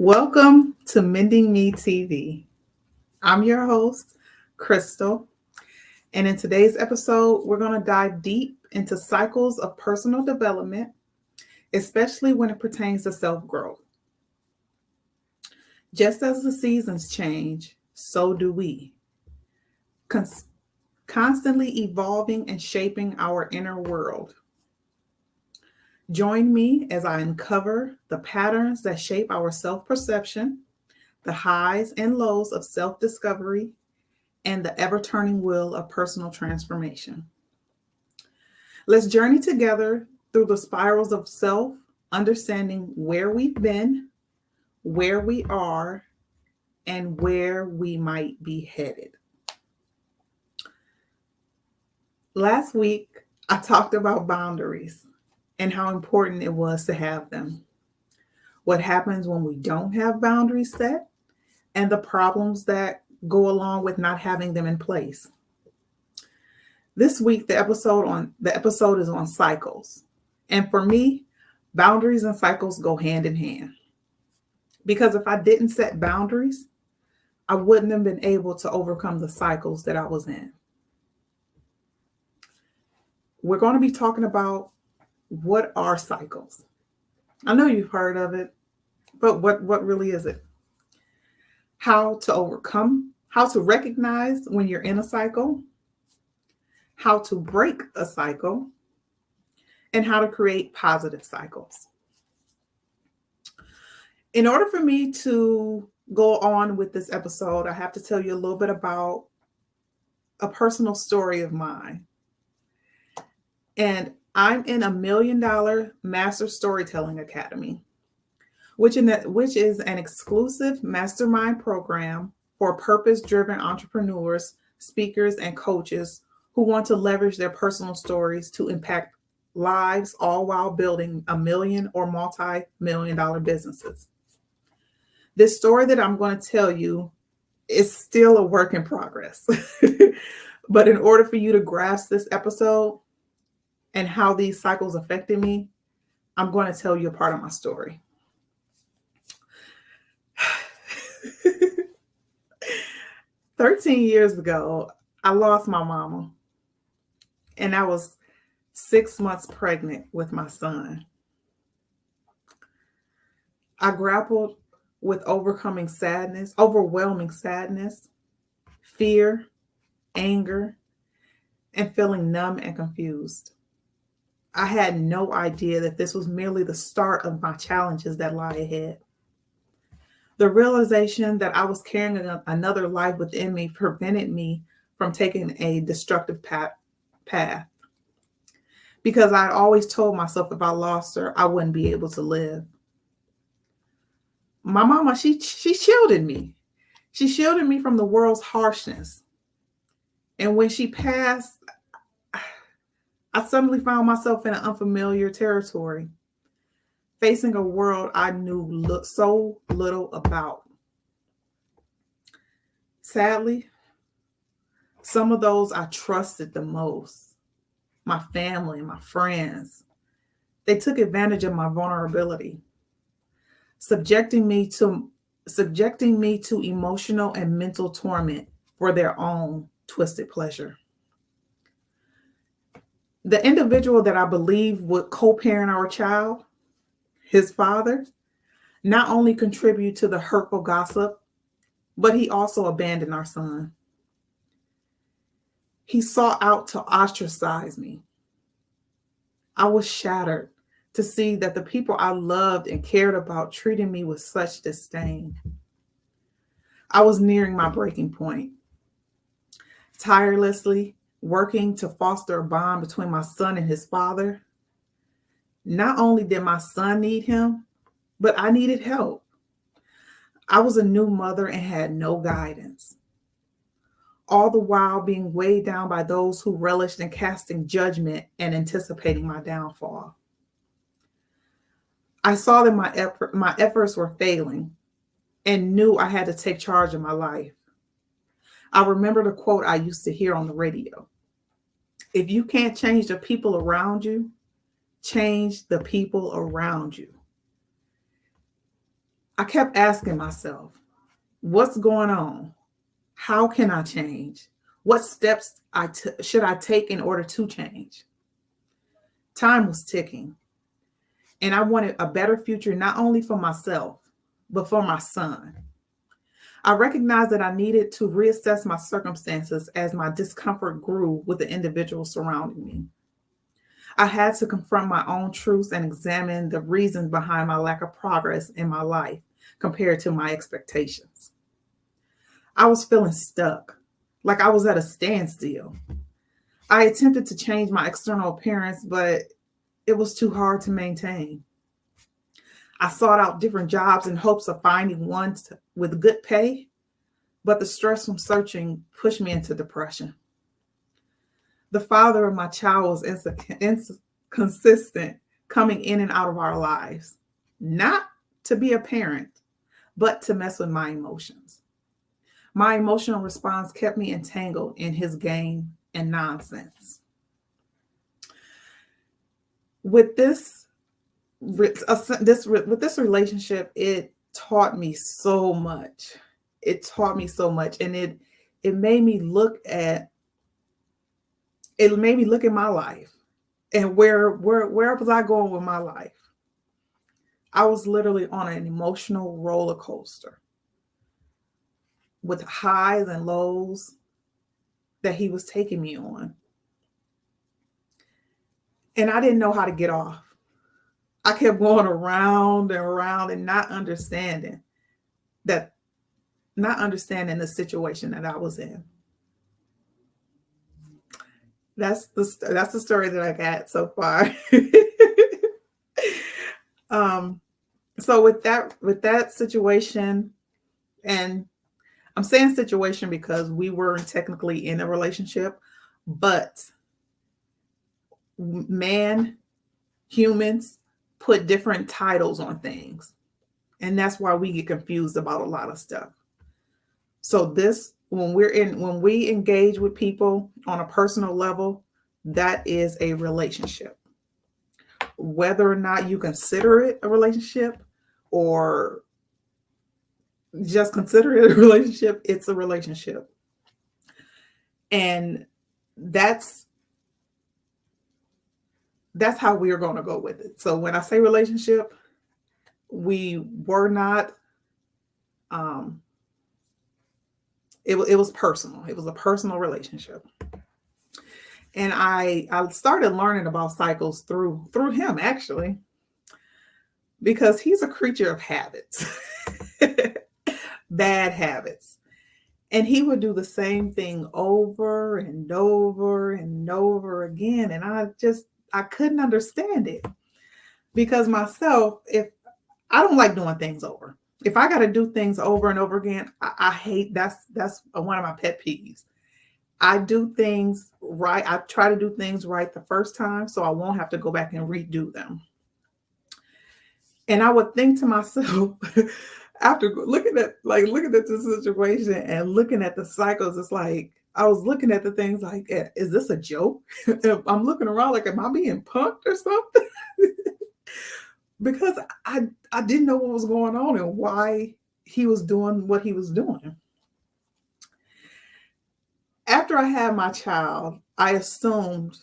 Welcome to Mending Me TV. I'm your host, Crystal, and in today's episode, we're going to dive deep into cycles of personal development, especially when it pertains to self growth. Just as the seasons change, so do we, cons- constantly evolving and shaping our inner world. Join me as I uncover the patterns that shape our self perception, the highs and lows of self discovery, and the ever turning wheel of personal transformation. Let's journey together through the spirals of self, understanding where we've been, where we are, and where we might be headed. Last week, I talked about boundaries and how important it was to have them. What happens when we don't have boundaries set, and the problems that go along with not having them in place. This week the episode is on cycles. And for me, boundaries and cycles go hand in hand. Because if I didn't set boundaries, I wouldn't have been able to overcome the cycles that I was in. We're going to be talking about what are cycles. I know you've heard of it, but what really is it? How to overcome, how to recognize when you're in a cycle, how to break a cycle, and how to create positive cycles. In order for me to go on with this episode, I have to tell you a little bit about a personal story of mine. And I'm in a $1 million Master Storytelling Academy, which is an exclusive mastermind program for purpose-driven entrepreneurs, speakers, and coaches who want to leverage their personal stories to impact lives, all while building a million or multi-million dollar businesses. This story that I'm going to tell you is still a work in progress. But in order for you to grasp this episode and how these cycles affected me, I'm going to tell you a part of my story. 13 years ago, I lost my mama, and I was 6 months pregnant with my son. I grappled with overwhelming sadness, fear, anger, and feeling numb and confused. I had no idea that this was merely the start of my challenges that lie ahead. The realization that I was carrying another life within me prevented me from taking a destructive path. Because I'd always told myself if I lost her, I wouldn't be able to live. My mama, she shielded me. She shielded me from the world's harshness. And when she passed, I suddenly found myself in an unfamiliar territory, facing a world I knew so little about. Sadly, some of those I trusted the most, my family, my friends, they took advantage of my vulnerability, subjecting me to emotional and mental torment for their own twisted pleasure. The individual that I believe would co-parent our child, his father, not only contributed to the hurtful gossip, but he also abandoned our son. He sought out to ostracize me. I was shattered to see that the people I loved and cared about treated me with such disdain. I was nearing my breaking point, tirelessly working to foster a bond between my son and his father. Not only did my son need him, but I needed help. I was a new mother and had no guidance, all the while being weighed down by those who relished in casting judgment and anticipating my downfall. I saw that my efforts were failing and knew I had to take charge of my life. I remembered a quote I used to hear on the radio. If you can't change the people around you, change the people around you. I kept asking myself, what's going on? How can I change? What steps should I take in order to change? Time was ticking, and I wanted a better future, not only for myself, but for my son. I recognized that I needed to reassess my circumstances as my discomfort grew with the individuals surrounding me. I had to confront my own truths and examine the reasons behind my lack of progress in my life compared to my expectations. I was feeling stuck, like I was at a standstill. I attempted to change my external appearance, but it was too hard to maintain. I sought out different jobs in hopes of finding one with good pay, but the stress from searching pushed me into depression. The father of my child was inconsistent, coming in and out of our lives, not to be a parent, but to mess with my emotions. My emotional response kept me entangled in his game and nonsense. With this relationship, it taught me so much. It taught me so much, and it made me look at my life and where was I going with my life. I was literally on an emotional roller coaster with highs and lows that he was taking me on. And I didn't know how to get off. I kept going around and around and not understanding the situation that I was in. That's the story that I got so far. So with that situation, and I'm saying situation because we weren't technically in a relationship, but humans put different titles on things. And that's why we get confused about a lot of stuff. So when we engage with people on a personal level, that is a relationship. Whether or not you consider it a relationship or just consider it a relationship, it's a relationship. And that's how we are going to go with it. So when I say relationship, we were not, it was personal. It was a personal relationship. And I started learning about cycles through him, actually, because he's a creature of habits, bad habits. And he would do the same thing over and over and over again. And I couldn't understand it, because myself, if I don't like doing things over, if I got to do things over and over again, I hate, that's one of my pet peeves. I do things right. I try to do things right the first time, so I won't have to go back and redo them. And I would think to myself, after looking at the situation and looking at the cycles, it's like I was looking at the things like, is this a joke? I'm looking around like, am I being punked or something? Because I didn't know what was going on and why he was doing what he was doing. After I had my child, I assumed,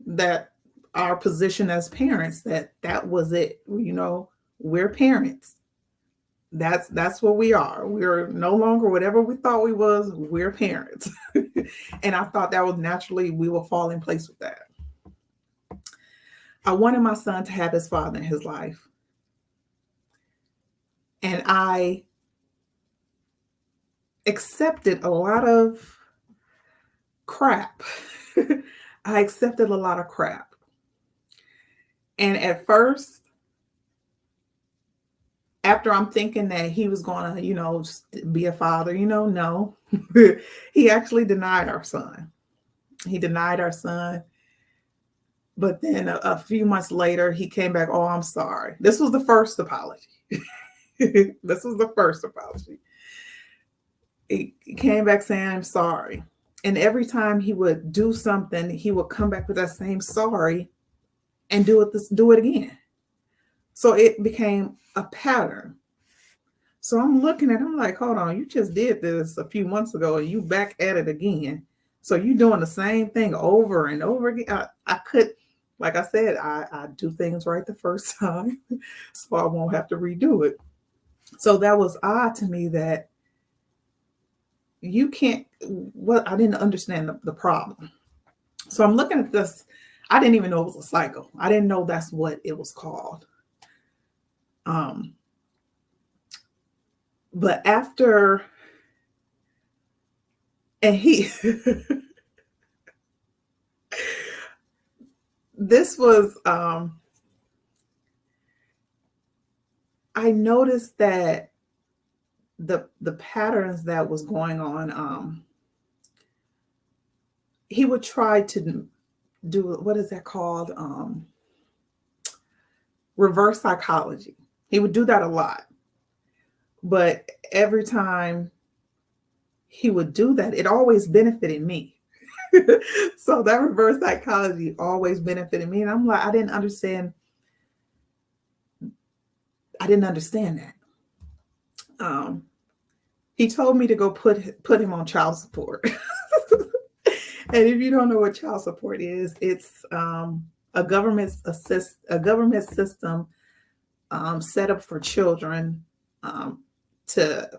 that our position as parents, that was it. We're parents. That's what we are. We're no longer whatever we thought we was. We're parents. And I thought that was naturally, we will fall in place with that. I wanted my son to have his father in his life. And I accepted a lot of crap. I accepted a lot of crap. And at first, after I'm thinking that he was going to, just be a father, no. He actually denied our son. He denied our son. But then a few months later, he came back, oh, I'm sorry. This was the first apology. This was the first apology. He came back saying, I'm sorry. And every time he would do something, he would come back with that same sorry and do it again. So it became a pattern. So I'm looking at, I'm like, hold on, you just did this a few months ago and you back at it again. So you doing the same thing over and over again. I could, like I said, I do things right the first time, so I won't have to redo it. So that was odd to me that you can't, well, I didn't understand the problem. So I'm looking at this. I didn't even know it was a cycle. I didn't know that's what it was called. But after, and he, this was, I noticed that the patterns that was going on, he would try to do, what is that called? Reverse psychology. He would do that a lot. But every time he would do that, it always benefited me. So that reverse psychology always benefited me. And I'm like, I didn't understand that. He told me to go put him on child support. And if you don't know what child support is, it's a government system set up for children,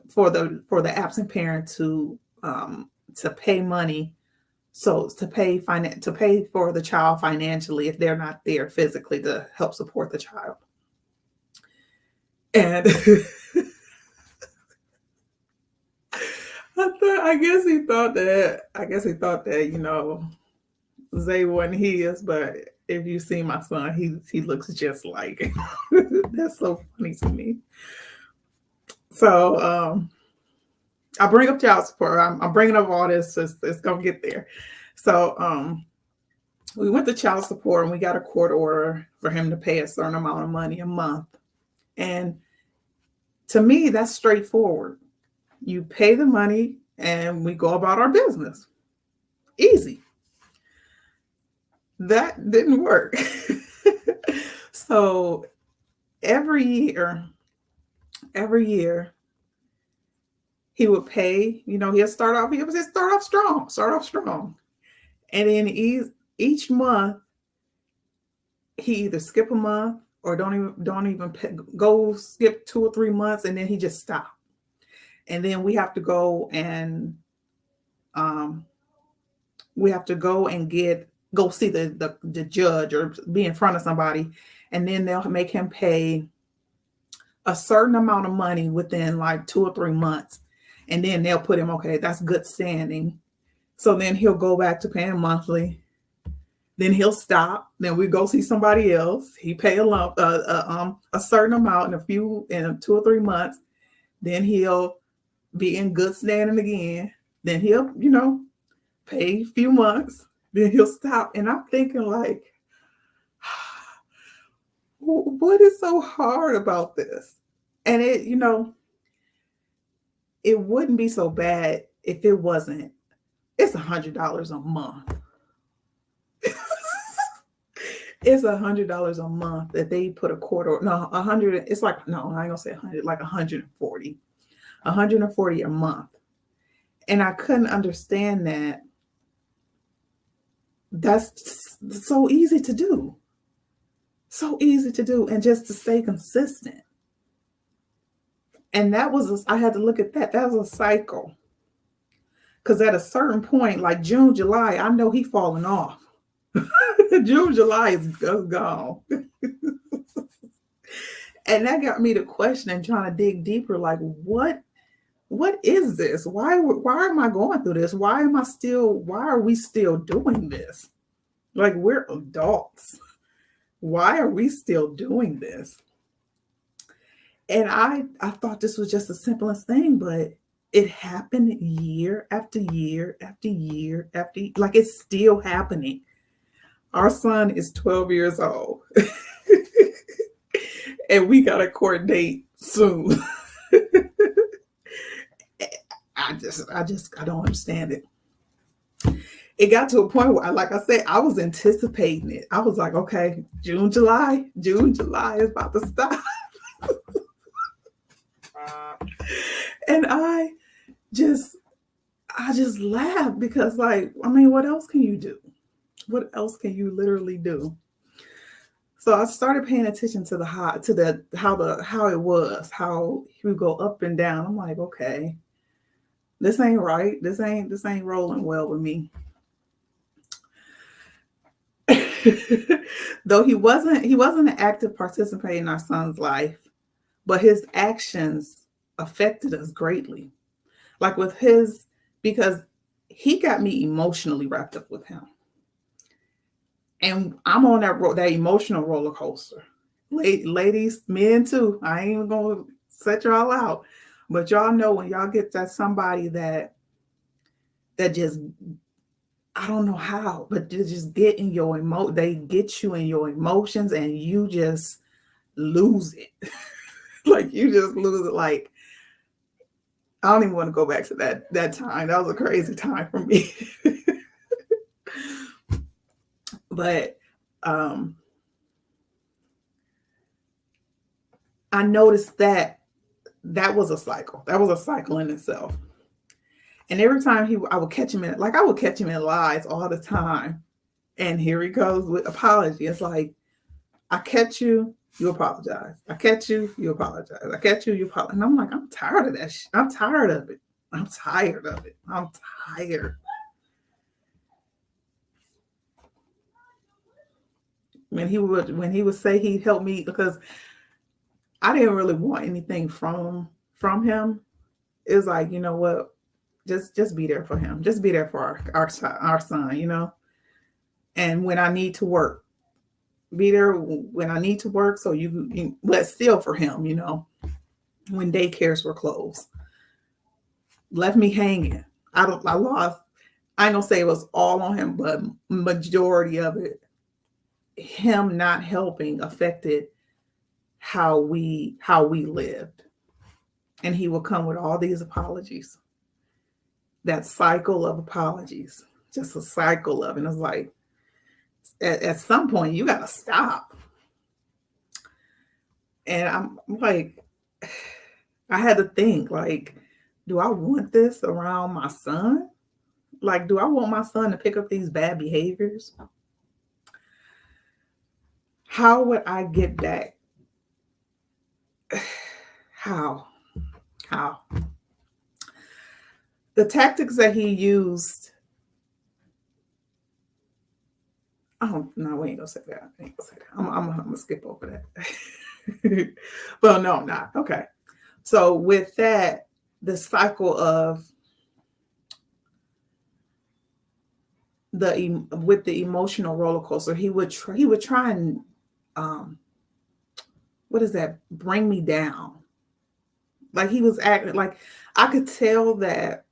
for the absent parent to pay money, so to pay for the child financially if they're not there physically to help support the child. And I guess he thought that, Zay wasn't his, but if you see my son, he looks just like him. That's so funny to me. So I bring up child support. I'm bringing up all this. It's gonna get there. So we went to child support and we got a court order for him to pay a certain amount of money a month. And to me, that's straightforward. You pay the money and we go about our business. Easy. That didn't work. So every year, he would pay, he'll start off strong. And then each month, he either skip a month or don't even go skip 2 or 3 months, and then he just stopped. And then we have to go and go see the judge or be in front of somebody, and then they'll make him pay a certain amount of money within like 2 or 3 months. And then they'll put him, okay, that's good standing. So then he'll go back to paying monthly. Then he'll stop. Then we go see somebody else. He pay a certain amount in 2 or 3 months. Then he'll be in good standing again. Then he'll, pay a few months. Then he'll stop. And I'm thinking like, what is so hard about this? And it wouldn't be so bad if it wasn't. It's $100 a month. It's $100 a month that they put a quarter. No, 100. It's like, no, I ain't gonna say 100. Like 140. 140 a month. And I couldn't understand that. That's so easy to do. So easy to do, and just to stay consistent. And I had to look at that. That was a cycle. Because at a certain point, like June, July, I know he's falling off. June, July is gone. And that got me to question and trying to dig deeper. Like, what is this? Why am I going through this? Why are we still doing this? Like, we're adults. Why are we still doing this? And I thought this was just the simplest thing, but it happened year after year after year after, like it's still happening. Our son is 12 years old. And we got a court date soon. I don't understand it. it got to a point where, like I said, I was anticipating it. I was like, okay, June, July is about to stop. And I just laughed because, like, I mean, what else can you do? What else can you literally do? So I started paying attention to how it was, how he would go up and down. I'm like, okay, this ain't right. This ain't rolling well with me. Though he wasn't an active participant in our son's life, but his actions affected us greatly. Like because he got me emotionally wrapped up with him. And I'm on that emotional roller coaster. Ladies, men too. I ain't even gonna set y'all out. But y'all know when y'all get that somebody that just, I don't know how, but they just get in your they get you in your emotions and you just lose it. Like you just lose it. Like, I don't even want to go back to that time. That was a crazy time for me. But I noticed that was a cycle. That was a cycle in itself. And every time I would catch him in lies all the time. And here he goes with apology. It's like, I catch you, you apologize. I catch you, you apologize. I catch you, you apologize. And I'm like, I'm tired of that shit. I'm tired of it. I'm tired of it. I'm tired. When he would say he'd help me, because I didn't really want anything from him. It was like, you know what? Just be there for him. Just be there for our son, you know? And when I need to work, be there when I need to work. So but still for him, you know, when daycares were closed, left me hanging. I ain't gonna say it was all on him, but majority of it, him not helping affected how we lived. And he would come with all these apologies. That cycle of apologies, just a cycle of, and it's like, at some point you got to stop. And I'm like, I had to think, like, do I want this around my son? Like, do I want my son to pick up these bad behaviors? How would I get back? How? The tactics that he used. Oh, no, we ain't gonna say that. I'm gonna skip over that. Well, no, I'm not. Okay. So with that, the cycle of with the emotional roller coaster, he would try and what is that? Bring me down. Like he was acting like, I could tell, like,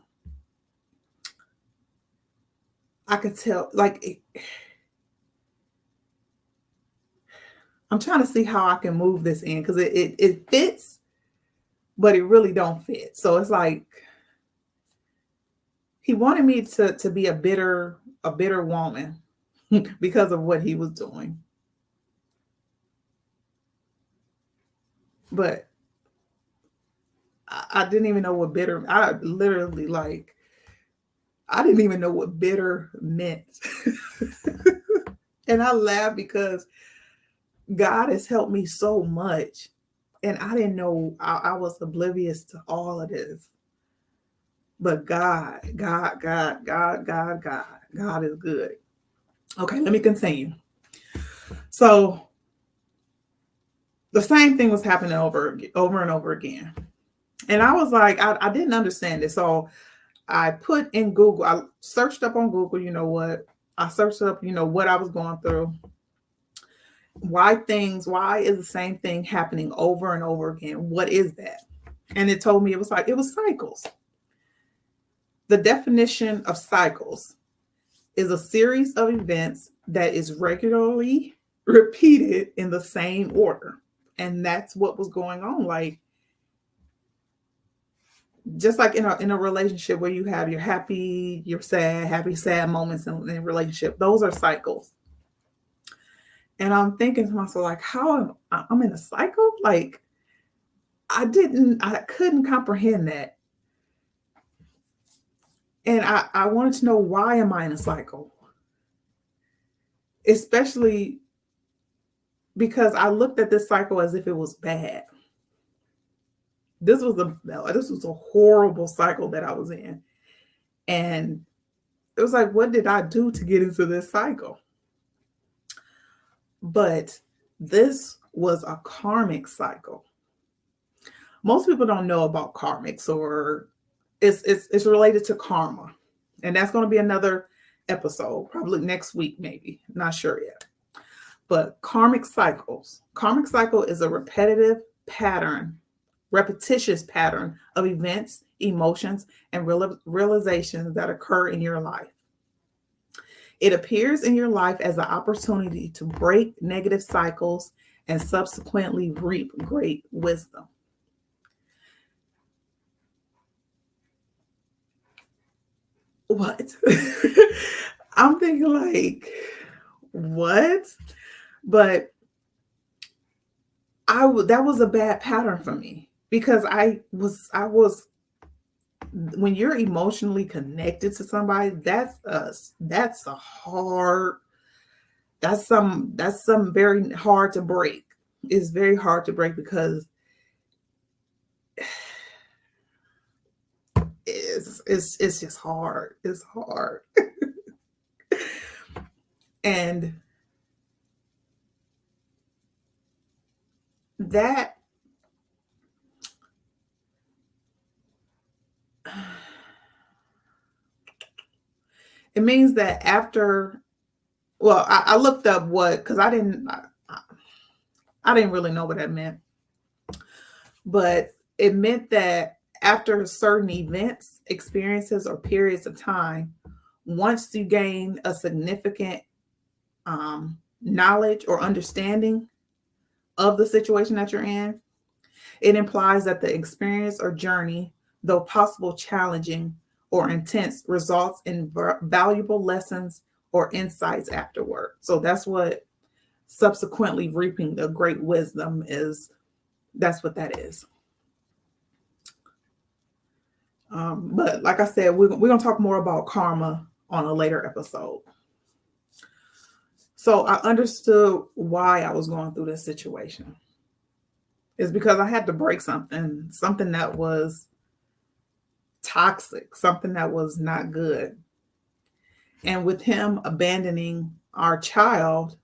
I'm trying to see how I can move this in, because it fits, but it really don't fit. So it's like he wanted me to be a bitter woman because of what he was doing. But I didn't even know what bitter, I literally, like, I didn't even know what bitter meant. And I laugh because God has helped me so much. And I didn't know, I was oblivious to all of this. But God is good. Okay, let me continue. So the same thing was happening over and over again. And I was like, I didn't understand it. So I put in Google, I searched up on Google, you know what? I searched up, you know, what I was going through. Why is the same thing happening over and over again? What is that? And it told me it was cycles. The definition of cycles is a series of events that is regularly repeated in the same order. And that's what was going on. Like, just like in a relationship where you have your happy, your sad, happy, sad moments in relationship, those are cycles. And I'm thinking to myself, like, how I'm in a cycle? Like, I couldn't comprehend that. And I wanted to know, why am I in a cycle? Especially because I looked at this cycle as if it was bad. This was a horrible cycle that I was in. And it was like, what did I do to get into this cycle? But this was a karmic cycle. Most people don't know about karmics, or it's related to karma. And that's going to be another episode, probably next week, maybe. Not sure yet. But karmic cycles. Karmic cycle is a repetitious pattern of events, emotions, and realizations that occur in your life. It appears in your life as an opportunity to break negative cycles and subsequently reap great wisdom. What? I'm thinking, like, what? But that was a bad pattern for me, because I was when you're emotionally connected to somebody, that's some very hard to break. It's very hard to break, because it's just hard. It's hard. And that it means that after, well, I looked up what, because I didn't really know what that meant, but it meant that after certain events, experiences, or periods of time, once you gain a significant knowledge or understanding of the situation that you're in, it implies that the experience or journey, though possible challenging or intense, results in valuable lessons or insights afterward. So that's what subsequently reaping the great wisdom is. That's what that is. But like I said, we're going to talk more about karma on a later episode. So I understood why I was going through this situation. It's because I had to break something that was toxic, something that was not good. And with him abandoning our child,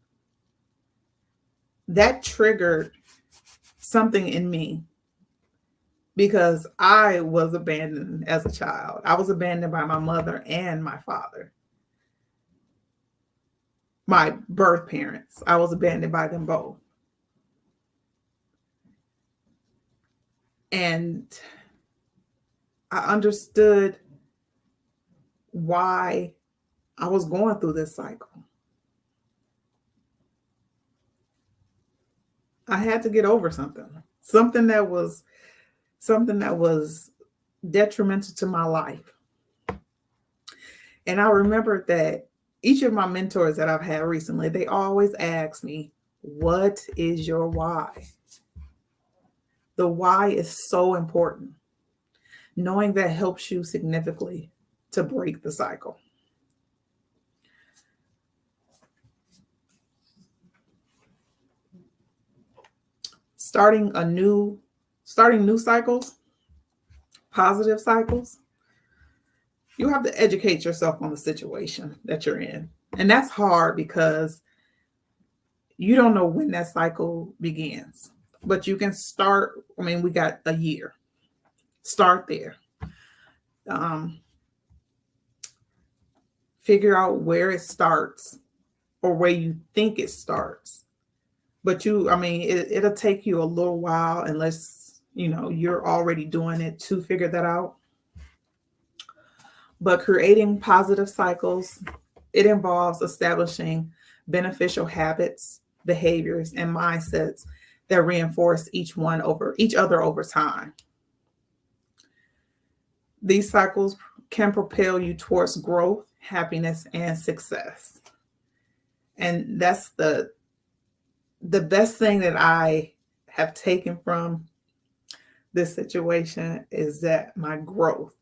that triggered something in me, because I was abandoned as a child. I was abandoned by my mother and my father. My birth parents, I was abandoned by them both. And I understood why I was going through this cycle. I had to get over something that was detrimental to my life. And I remember that each of my mentors that I've had recently, they always ask me, what is your why? The why is so important. Knowing that helps you significantly to break the cycle. Starting new cycles, positive cycles, you have to educate yourself on the situation that you're in. And that's hard, because you don't know when that cycle begins. But you can start, we got a year. Start there. Figure out where it starts, or where you think it starts. But it'll take you a little while, unless, you're already doing it, to figure that out. But creating positive cycles, it involves establishing beneficial habits, behaviors, and mindsets that reinforce each other over time. These cycles can propel you towards growth, happiness, and success. And that's the best thing that I have taken from this situation is that my growth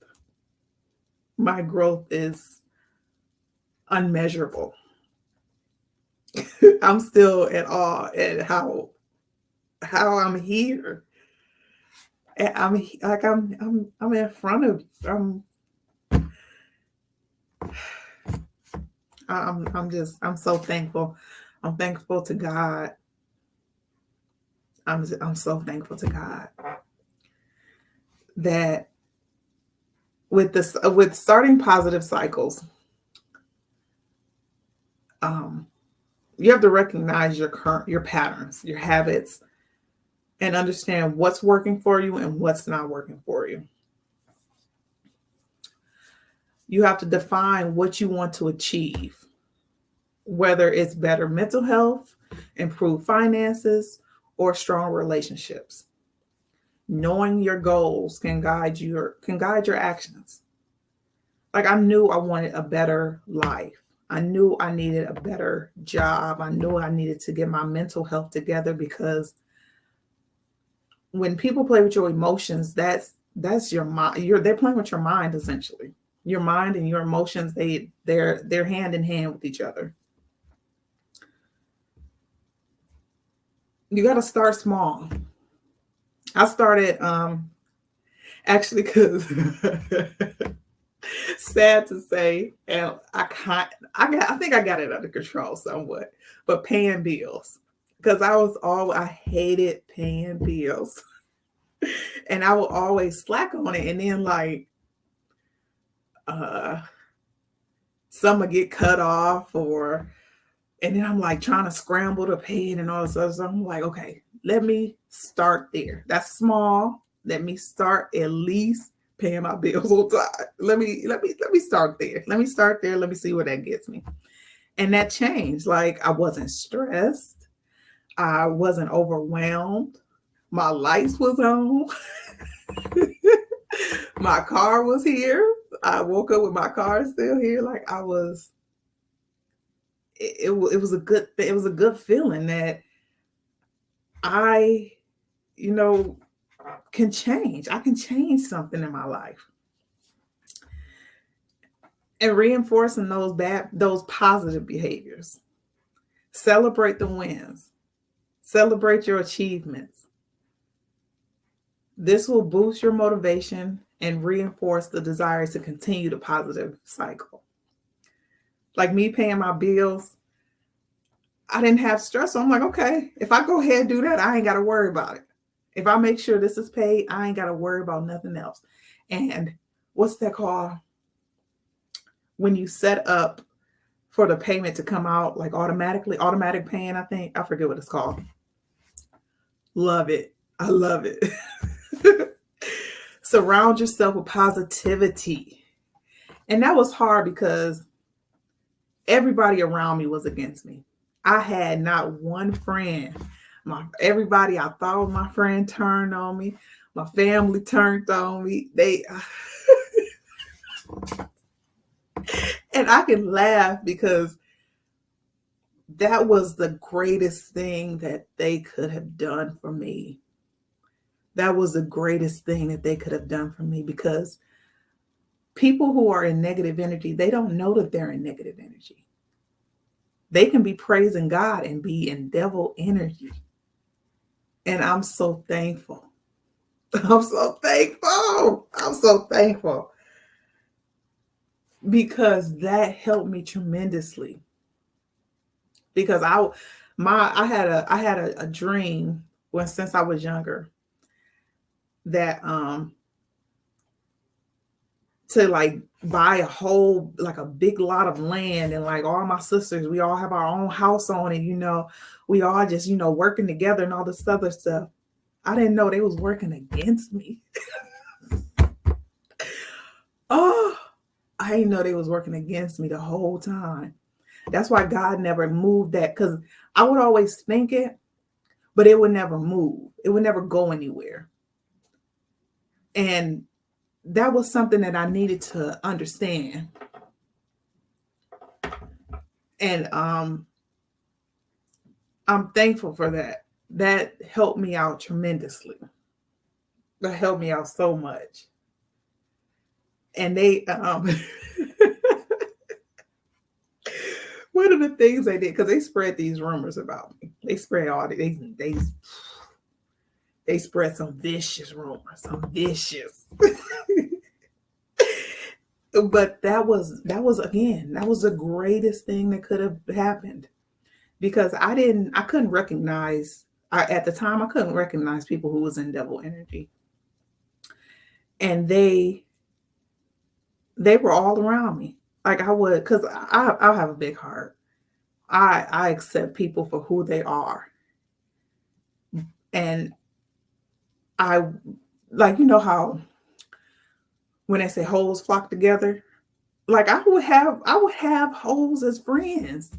is unmeasurable. I'm still at awe at how I'm here. And I'm in front of I'm so thankful. I'm thankful to God. I'm so thankful to God that with starting positive cycles, you have to recognize your patterns, your habits, and understand what's working for you and what's not working for you. You have to define what you want to achieve, whether it's better mental health, improved finances, or strong relationships. Knowing your goals can guide your actions. Like I knew I wanted a better life. I knew I needed a better job. I knew I needed to get my mental health together because when people play with your emotions, that's your mind. They're playing with your mind essentially. Your mind and your emotions, they're hand in hand with each other. You got to start small. I started actually because sad to say, and I think I got it under control somewhat, but paying bills because I hated paying bills, and I would always slack on it, and then like some would get cut off, and then I'm like trying to scramble to pay it and all this other stuff. I'm like, okay, let me start there. That's small. Let me start at least paying my bills on time. Let me start there. Let me start there. Let me see where that gets me. And that changed. Like I wasn't stressed. I wasn't overwhelmed. My lights was on. My car was here. I woke up with my car still here. Like I was. It was a good feeling that I, can change. I can change something in my life. And reinforcing those positive behaviors. Celebrate the wins. Celebrate your achievements. This will boost your motivation and reinforce the desire to continue the positive cycle. Like me paying my bills, I didn't have stress. So I'm like, okay, if I go ahead and do that, I ain't got to worry about it. If I make sure this is paid, I ain't got to worry about nothing else. And what's that called? When you set up for the payment to come out like automatically, automatic paying, I forget what it's called. Love it. I love it. Surround yourself with positivity. And that was hard because everybody around me was against me. I had not one friend. Everybody I thought was my friend turned on me. My family turned on me. And I can laugh because that was the greatest thing that they could have done for me. That was the greatest thing that they could have done for me because people who are in negative energy, they don't know that they're in negative energy. They can be praising God and be in devil energy. And I'm so thankful. I'm so thankful. I'm so thankful. Because that helped me tremendously. Because I had a dream since I was younger that to like buy a big lot of land, and like all my sisters, we all have our own house on it, we all just, working together and all this other stuff. I didn't know they was working against me. Oh, I didn't know they was working against me the whole time. That's why God never moved that, because I would always think it, but it would never move. It would never go anywhere. And that was something that I needed to understand. And I'm thankful for that. That helped me out tremendously. That helped me out so much. And they one of the things they did, because they spread these rumors about me. They spread all they spread some vicious rumors, some vicious. But that was the greatest thing that could have happened, because I couldn't recognize, at the time I couldn't recognize people who was in devil energy. And they were all around me. Like I would, because I have a big heart. I accept people for who they are. And I, like, you know how when they say hoes flock together, like I would have hoes as friends,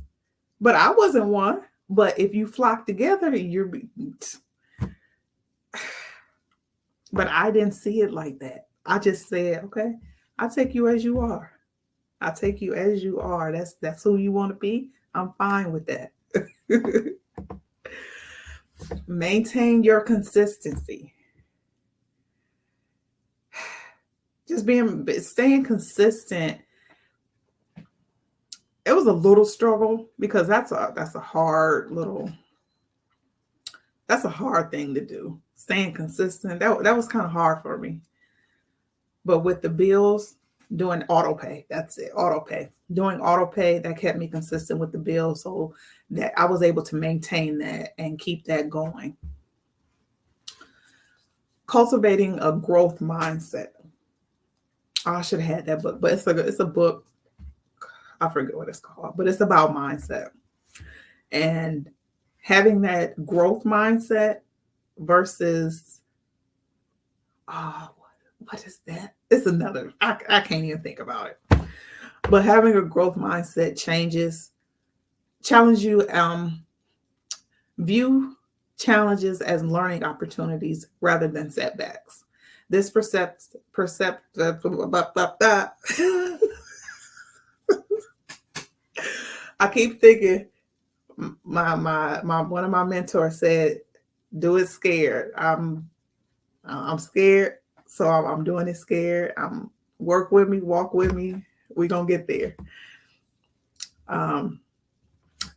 but I wasn't one. But if you flock together, but I didn't see it like that. I just said, okay, I take you as you are. I take you as you are. That's who you want to be. I'm fine with that. Maintain your consistency. Just staying consistent. It was a little struggle, because that's a hard thing to do. Staying consistent. That was kind of hard for me. But with the bills, doing auto pay, that's it. Auto pay. Doing auto pay, that kept me consistent with the bills, so that I was able to maintain that and keep that going. Cultivating a growth mindset. I should have had that book, but it's a book. I forget what it's called, but it's about mindset. And having that growth mindset versus, what is that? It's another, I can't even think about it. But having a growth mindset challenge you, view challenges as learning opportunities rather than setbacks. This I keep thinking, my one of my mentors said, do it scared. I'm scared, so I'm doing it scared. Work with me, walk with me. We're gonna get there.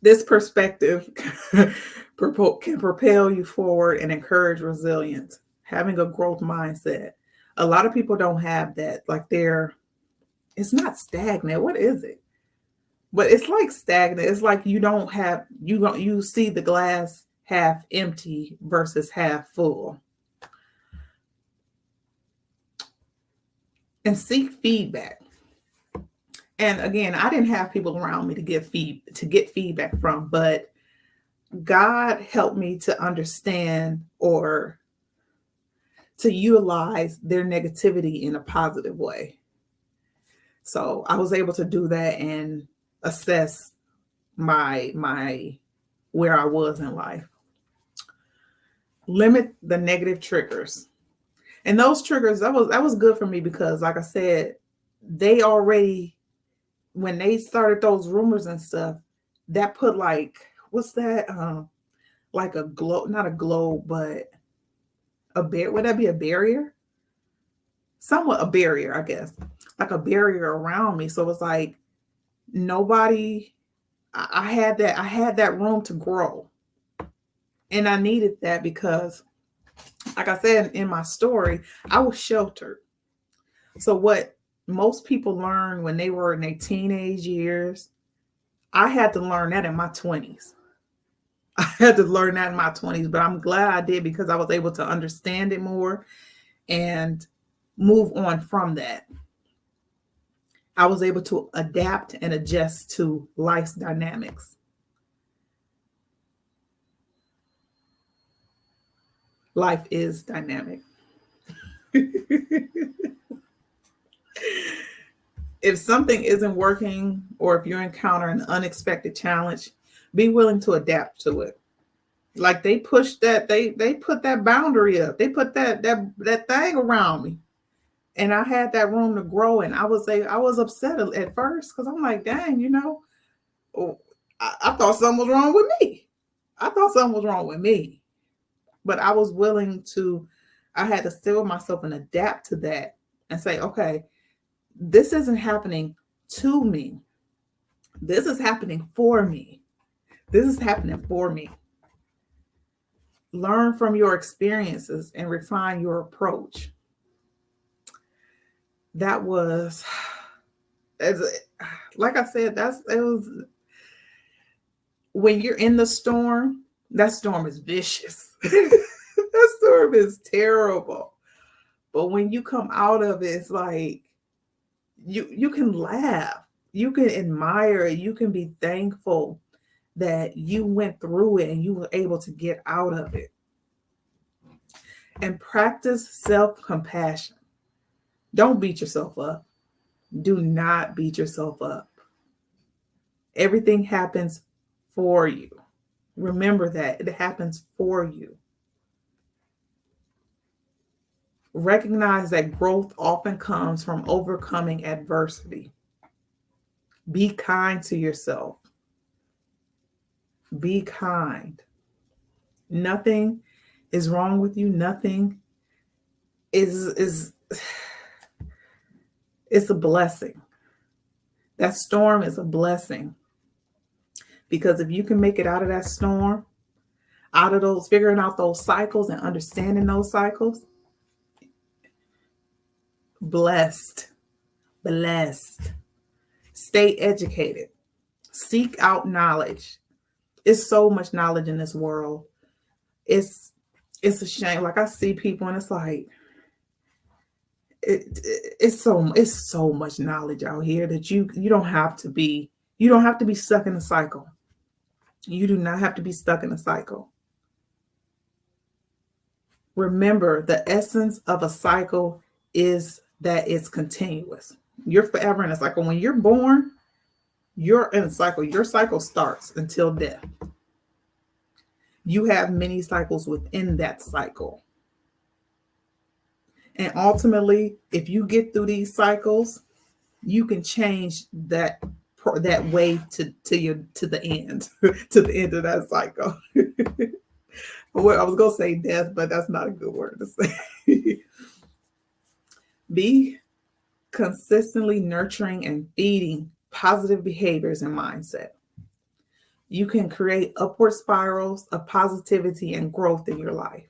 This perspective can propel you forward and encourage resilience. Having a growth mindset. A lot of people don't have that. Like it's not stagnant. What is it? But it's like stagnant. It's like you see the glass half empty versus half full. And seek feedback. And again, I didn't have people around me to get feedback from, but God helped me to understand or to utilize their negativity in a positive way. So I was able to do that and assess my where I was in life. Limit the negative triggers. And those triggers, that was good for me, because like I said, they already, when they started those rumors and stuff, that put like, what's that? Like a globe, not a globe, but would that be a barrier? Somewhat a barrier, I guess. Like a barrier around me. So it's like nobody, I had that room to grow. And I needed that because, like I said in my story, I was sheltered. So what most people learn when they were in their teenage years, I had to learn that in my 20s. I had to learn that in my 20s, but I'm glad I did, because I was able to understand it more and move on from that. I was able to adapt and adjust to life's dynamics. Life is dynamic. If something isn't working, or if you encounter an unexpected challenge, be willing to adapt to it. Like they pushed that, they put that boundary up. They put that thing around me. And I had that room to grow. And I was upset at first because I'm like, dang, oh, I thought something was wrong with me. I thought something was wrong with me. But I was willing to, I had to still with myself and adapt to that and say, okay, this isn't happening to me. This is happening for me. This is happening for me. Learn from your experiences and refine your approach. That was, like I said, it was when you're in the storm, that storm is vicious. That storm is terrible. But when you come out of it, it's like you can laugh, you can admire, you can be thankful that you went through it and you were able to get out of it. And practice self-compassion. Don't beat yourself up. Do not beat yourself up. Everything happens for you. Remember that it happens for you. Recognize that growth often comes from overcoming adversity. Be kind to yourself. Be kind. Nothing is wrong with you. Nothing is it's a blessing. That storm is a blessing. Because if you can make it out of that storm, out of those, figuring out those cycles and understanding those cycles, blessed. Stay educated. Seek out knowledge. It's so much knowledge in this world. It's a shame. Like I see people and it's like, it's so much knowledge out here that you don't have to be stuck in a cycle. You do not have to be stuck in a cycle. Remember, the essence of a cycle is that it's continuous. You're forever in a cycle. When you're born, you're in a cycle. Your cycle starts until death. You have many cycles within that cycle. And ultimately, if you get through these cycles, you can change that way to the end, to the end of that cycle. Well, I was going to say death, but that's not a good word to say. Be consistently nurturing and feeding positive behaviors and mindset. You can create upward spirals of positivity and growth in your life.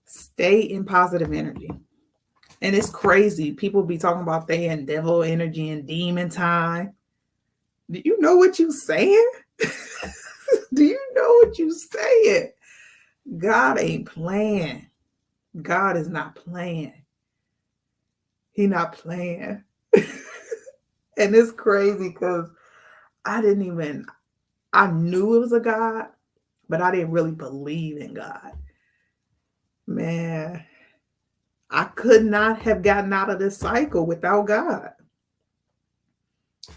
Stay in positive energy. And it's crazy. People be talking about they in devil energy and demon time. Do you know what you saying? Do you know what you saying? God ain't playing. God is not playing. He not playing. And it's crazy because I knew it was a God, but I didn't really believe in God. Man, I could not have gotten out of this cycle without God.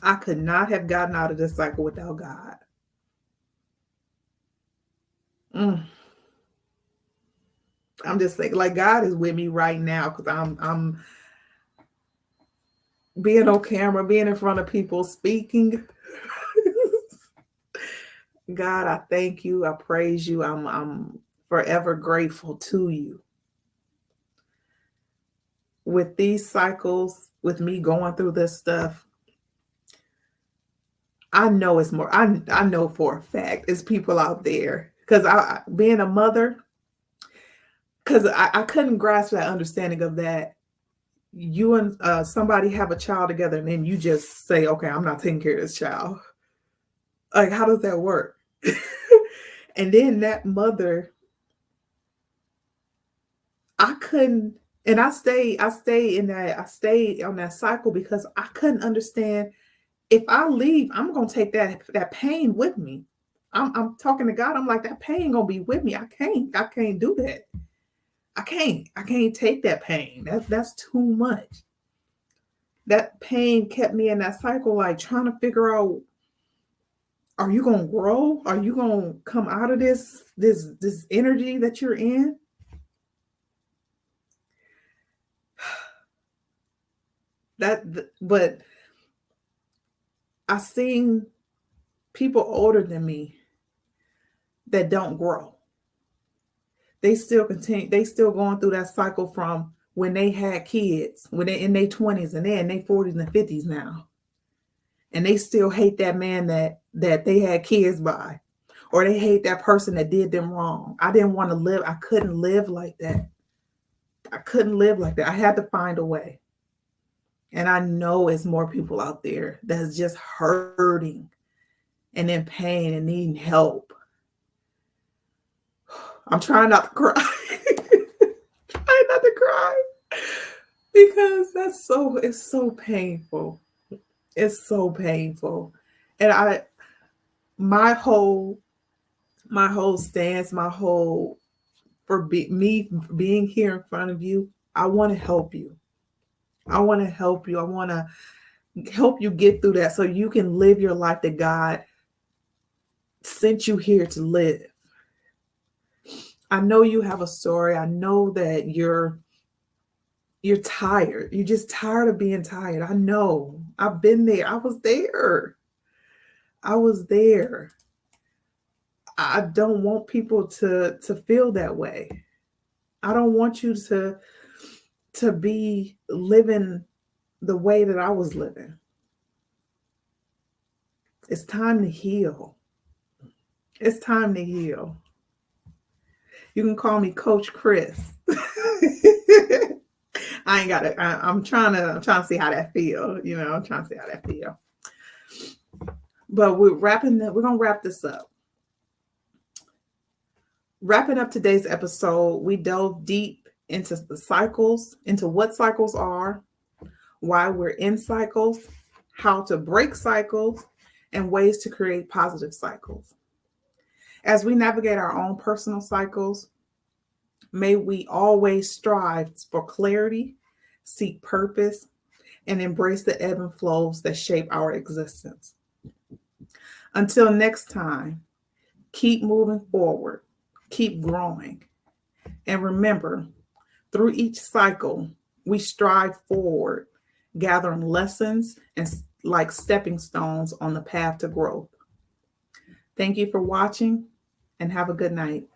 I could not have gotten out of this cycle without God. I'm just thinking, like, God is with me right now because I'm being on camera, being in front of people, speaking. God, I thank you. I praise you. I'm forever grateful to you. With these cycles, with me going through this stuff, I know it's more. I know for a fact it's people out there because being a mother, because I couldn't grasp that understanding of that. You and somebody have a child together, and then you just say, "Okay, I'm not taking care of this child." Like, how does that work? And then that mother, I couldn't, and I stayed on that cycle because I couldn't understand. If I leave, I'm gonna take that pain with me. I'm talking to God. I'm like, that pain gonna be with me. I can't do that. I can't take that pain. That's too much. That pain kept me in that cycle, like trying to figure out, are you gonna grow? Are you gonna come out of this energy that you're in? But I seen people older than me that don't grow. They still continue. They still going through that cycle from when they had kids, when they in their 20s, and they're in their 40s and 50s now, and they still hate that man that they had kids by, or they hate that person that did them wrong. I didn't want to live. I couldn't live like that. I couldn't live like that. I had to find a way. And I know it's more people out there that's just hurting and in pain and needing help. I'm trying not to cry. Trying not to cry because it's so painful. It's so painful. And my whole stance, me being here in front of you, I want to help you. I want to help you. I want to help you get through that so you can live your life that God sent you here to live. I know you have a story. I know that you're tired. You're just tired of being tired. I know. I've been there. I was there. I don't want people to feel that way. I don't want you to be living the way that I was living. It's time to heal. It's time to heal. You can call me Coach Chris. I ain't got it. I'm trying to see how that feel. I'm trying to see how that feel. But we're gonna wrap this up. Wrapping up today's episode, we delve deep into the cycles, into what cycles are, why we're in cycles, how to break cycles, and ways to create positive cycles. As we navigate our own personal cycles, may we always strive for clarity, seek purpose, and embrace the ebb and flows that shape our existence. Until next time, keep moving forward, keep growing, and remember, through each cycle, we strive forward, gathering lessons and like stepping stones on the path to growth. Thank you for watching, and have a good night.